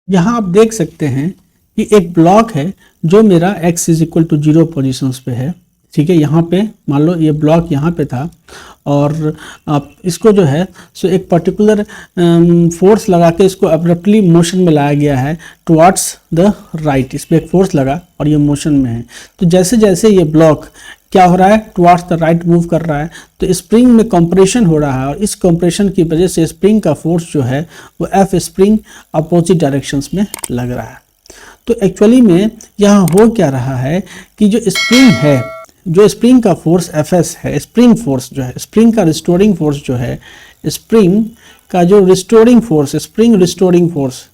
यहाँ आप देख सकते हैं कि एक ब्लॉक है जो मेरा x is equal to 0 positions पे है, ठीक है। यहाँ पे मान लो ये ब्लॉक यहाँ पे था और आप इसको जो है सो एक पर्टिकुलर फोर्स लगा के इसको अब्रप्टली मोशन में लाया गया है टुवार्ड्स द राइट। इस पर एक फोर्स लगा और ये मोशन में है। तो जैसे जैसे ये ब्लॉक क्या हो रहा है, टुवार्ड्स द राइट मूव कर रहा है, तो स्प्रिंग में कंप्रेशन हो रहा है और इस कंप्रेशन की वजह से स्प्रिंग का फोर्स जो है वो एफ स्प्रिंग अपोजिट डायरेक्शंस में लग रहा है। तो एक्चुअली में यहाँ हो क्या रहा है कि जो स्प्रिंग है, जो स्प्रिंग का फोर्स एफएस है, स्प्रिंग फोर्स जो है, स्प्रिंग का रिस्टोरिंग फोर्स जो है, स्प्रिंग का जो restoring force, spring restoring force,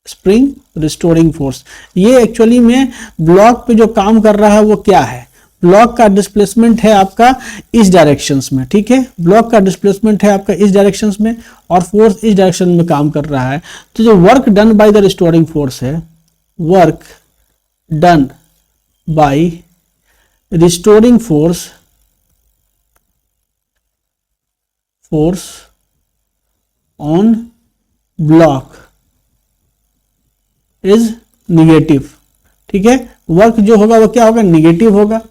spring restoring force, ये एक्चुअली में ब्लॉक पे जो काम कर रहा है वो क्या है, ब्लॉक का डिस्प्लेसमेंट है आपका इस डायरेक्शंस में, ठीक है। ब्लॉक का डिस्प्लेसमेंट है आपका इस डायरेक्शंस में और फोर्स इस डायरेक्शन में काम कर रहा है। तो जो work done by the restoring force है, work done by restoring force on block is negative, ठीक है। वर्क जो होगा वो क्या होगा, निगेटिव होगा।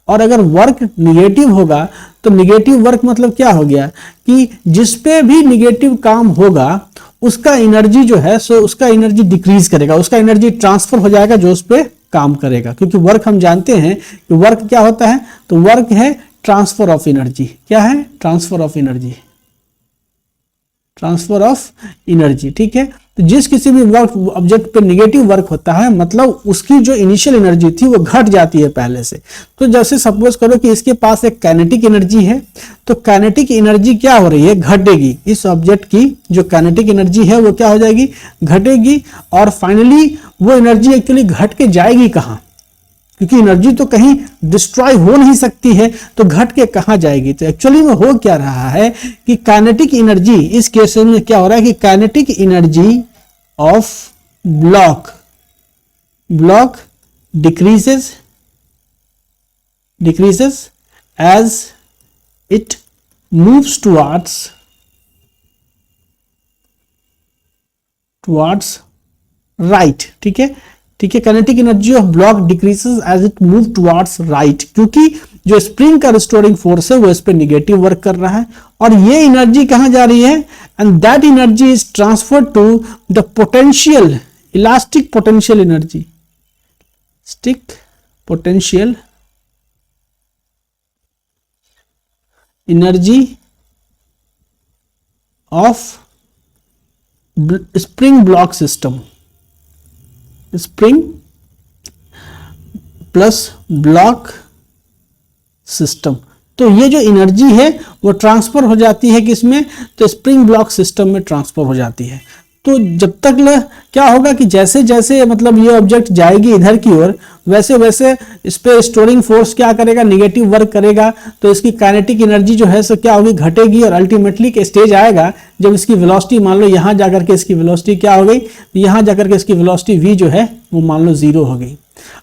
और अगर वर्क निगेटिव होगा तो निगेटिव वर्क मतलब क्या हो गया कि जिस पे भी निगेटिव काम होगा उसका एनर्जी जो है सो उसका एनर्जी डिक्रीज करेगा, उसका एनर्जी ट्रांसफर हो जाएगा जो उस पे काम करेगा। क्योंकि वर्क हम जानते हैं कि वर्क क्या होता है, तो वर्क है ट्रांसफर ऑफ एनर्जी। क्या है, transfer of energy, transfer of energy, ठीक है। तो जिस किसी भी वर्क ऑब्जेक्ट पे नेगेटिव वर्क होता है मतलब उसकी जो इनिशियल एनर्जी थी वो घट जाती है पहले से। तो जैसे सपोज करो कि इसके पास एक काइनेटिक एनर्जी है, तो काइनेटिक एनर्जी क्या हो रही है, घटेगी। इस ऑब्जेक्ट की जो काइनेटिक एनर्जी है वो क्या हो जाएगी, घटेगी। और फाइनली वो एनर्जी एक्चुअली घट के जाएगी कहाँ, क्योंकि एनर्जी तो कहीं डिस्ट्रॉय हो नहीं सकती है, तो घट के कहाँ जाएगी। तो एक्चुअली में हो क्या रहा है कि काइनेटिक एनर्जी, इस केस में क्या हो रहा है कि kinetic energy of block decreases as it moves towards right, ठीक है, ठीक है। Kinetic energy of block decreases as it move towards right, क्योंकि जो स्प्रिंग का रिस्टोरिंग फोर्स है वो इस पे नेगेटिव वर्क कर रहा है और ये एनर्जी कहां जा रही है, and that energy is transferred to the potential, elastic potential energy, stick potential energy of spring block system, spring plus block system. तो ये जो एनर्जी है वो ट्रांसफर हो जाती है किसमें, तो स्प्रिंग ब्लॉक सिस्टम में ट्रांसफर हो जाती है। तो जब तक क्या होगा कि जैसे जैसे मतलब ये ऑब्जेक्ट जाएगी इधर की ओर, वैसे वैसे इस पे स्टोरिंग फोर्स क्या करेगा, नेगेटिव वर्क करेगा। तो इसकी काइनेटिक एनर्जी जो है सो क्या होगी, घटेगी और अल्टीमेटली एक स्टेज आएगा जब इसकी वेलोसिटी मान लो यहाँ जाकर के इसकी वेलोसिटी क्या हो गई, यहाँ जाकर के इसकी वेलोसिटी v जो है वो मान लो 0 हो गई।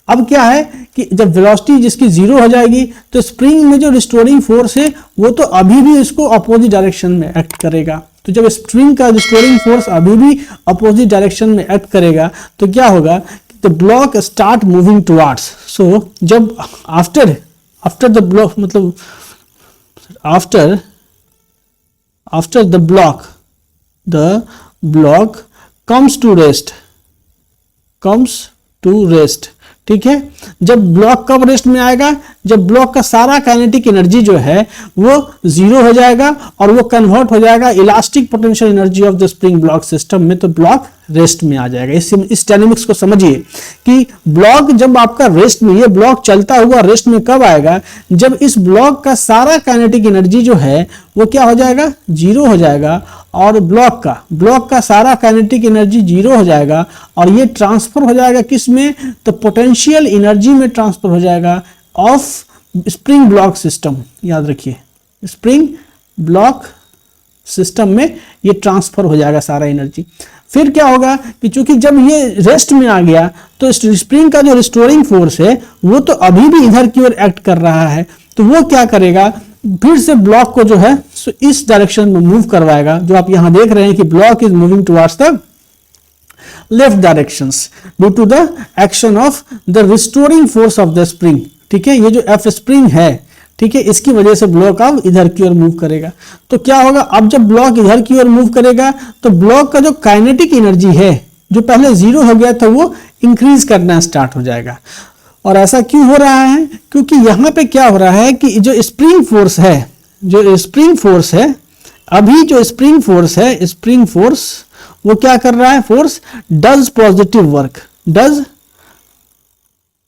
अब क्या है कि जब वेलोसिटी जिसकी 0 हो जाएगी तो स्प्रिंग में जो रिस्टोरिंग फोर्स है वो तो अभी भी इसको अपोजिट डायरेक्शन में एक्ट करेगा। तो जब स्प्रिंग का रिस्टोरिंग फोर्स अभी भी अपोजिट डायरेक्शन में एक्ट करेगा तो क्या होगा, the block start moving towards. So जब आफ्टर द ब्लॉक मतलब after the block comes to rest, ठीक है। जब ब्लॉक कब रेस्ट में आएगा, जब ब्लॉक का सारा काइनेटिक एनर्जी जो है वो 0 हो जाएगा और वो कन्वर्ट हो जाएगा elastic potential energy of the spring block system में, तो ब्लॉक रेस्ट में आ जाएगा। इस डायनेमिक्स को समझिए कि ब्लॉक जब आपका रेस्ट में, ये ब्लॉक चलता हुआ रेस्ट में कब आएगा, जब इस ब्लॉक का सारा काइनेटिक एनर्जी जो है वो क्या हो जाएगा, 0 हो जाएगा और ब्लॉक का सारा काइनेटिक एनर्जी 0 हो जाएगा और ये ट्रांसफर हो जाएगा किस में, तो पोटेंशियल एनर्जी में ट्रांसफर हो जाएगा ऑफ स्प्रिंग ब्लॉक सिस्टम। याद रखिए, स्प्रिंग ब्लॉक सिस्टम में ये ट्रांसफर हो जाएगा सारा एनर्जी। फिर क्या होगा कि चूंकि जब ये रेस्ट में आ गया तो स्प्रिंग का जो रिस्टोरिंग फोर्स है वो तो अभी भी इधर की ओर एक्ट कर रहा है, तो वो क्या करेगा, फिर से ब्लॉक को जो है सो इस डायरेक्शन में मूव करवाएगा। जो आप यहां देख रहे हैं कि block is moving towards the left directions due to the action of the restoring force of the spring. ठीक है, ये जो एफ स्प्रिंग है, ठीक है, इसकी वजह से ब्लॉक अब इधर की ओर मूव करेगा। तो क्या होगा, अब जब ब्लॉक इधर की ओर मूव करेगा तो ब्लॉक का जो काइनेटिक एनर्जी है, जो पहले 0 हो गया था, वो इंक्रीज करना स्टार्ट हो जाएगा। और ऐसा क्यों हो रहा है, क्योंकि यहां पे क्या हो रहा है कि जो स्प्रिंग फोर्स है, जो स्प्रिंग फोर्स है, अभी जो स्प्रिंग फोर्स है, स्प्रिंग फोर्स वो क्या कर रहा है, force does positive work, does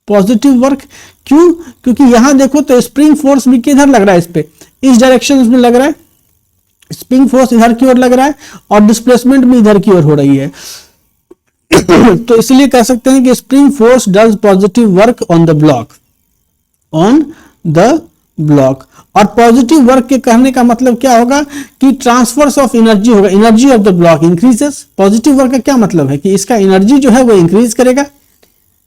positive work. क्यों, क्योंकि यहां देखो तो स्प्रिंग फोर्स भी किधर लग रहा है, इस पे, इस डायरेक्शन में लग रहा है, स्प्रिंग फोर्स इधर की ओर लग रहा है और डिस्प्लेसमेंट भी इधर की ओर हो रही है। तो इसलिए कह सकते हैं कि spring force does positive work on the block, on the block. और पॉजिटिव वर्क के कहने का मतलब क्या होगा कि ट्रांसफर्स ऑफ एनर्जी होगा, energy of the block increases. Positive work का क्या मतलब है कि इसका एनर्जी जो है वो इंक्रीज करेगा,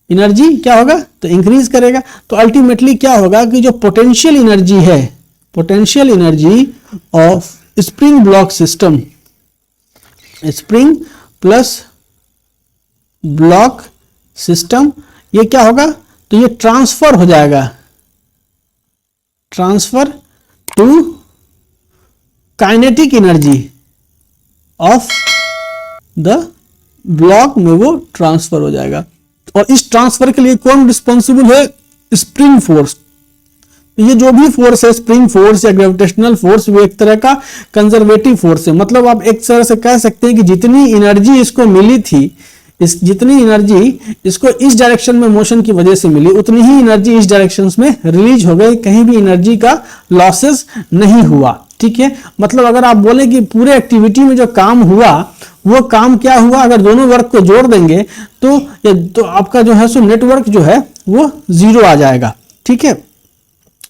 एनर्जी क्या होगा तो इंक्रीज करेगा। तो अल्टीमेटली क्या होगा कि जो पोटेंशियल एनर्जी है, potential energy of spring block system, spring plus block system, ये क्या होगा तो ये ट्रांसफर हो जाएगा, transfer to kinetic energy of the block में वो ट्रांसफर हो जाएगा। और इस ट्रांसफर के लिए कौन रिस्पॉन्सिबल है, स्प्रिंग फोर्स। ये जो भी फोर्स है, स्प्रिंग फोर्स या ग्रेविटेशनल फोर्स, वो एक तरह का कंजर्वेटिव फोर्स है। मतलब आप एक तरह से कह सकते हैं कि जितनी एनर्जी इसको मिली थी, जितनी एनर्जी इसको इस डायरेक्शन में मोशन की वजह से मिली, उतनी ही एनर्जी इस डायरेक्शन में रिलीज हो गई, कहीं भी एनर्जी का लॉसेस नहीं हुआ। ठीक है, मतलब अगर आप बोले कि पूरे एक्टिविटी में जो काम हुआ वो काम क्या हुआ, अगर दोनों वर्क को जोड़ देंगे तो आपका जो है सो नेटवर्क जो है वो 0 आ जाएगा। ठीक है,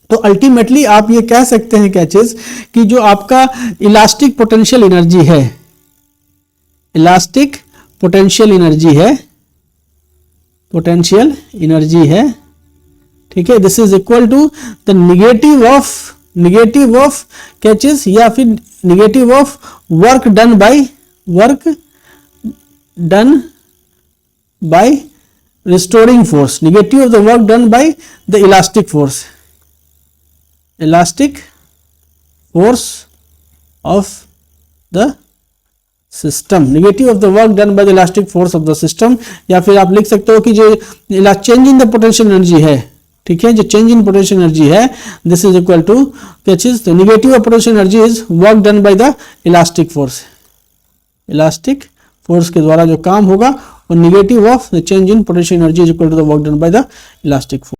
तो अल्टीमेटली आप ये कह सकते हैं क्या चीज कि जो आपका इलास्टिक पोटेंशियल एनर्जी है, इलास्टिक पोटेंशियल एनर्जी है, पोटेंशियल एनर्जी है, ठीक है, this is equal to the negative of क्या चीज, या फिर negative of work done by restoring force, negative of the work done by the elastic force, elastic force of the system, negative of the work done by the elastic force of the system. या फिर आप लिख सकते हो कि जो change in the potential energy है, ठीक है, जो चेंज इन पोटेंशियल एनर्जी है, दिस इज इक्वल टू क्या चीज, the negative of potential energy is work done by the elastic force, elastic force के द्वारा जो काम होगा, और negative of the change in potential energy is equal to the work done by the elastic force.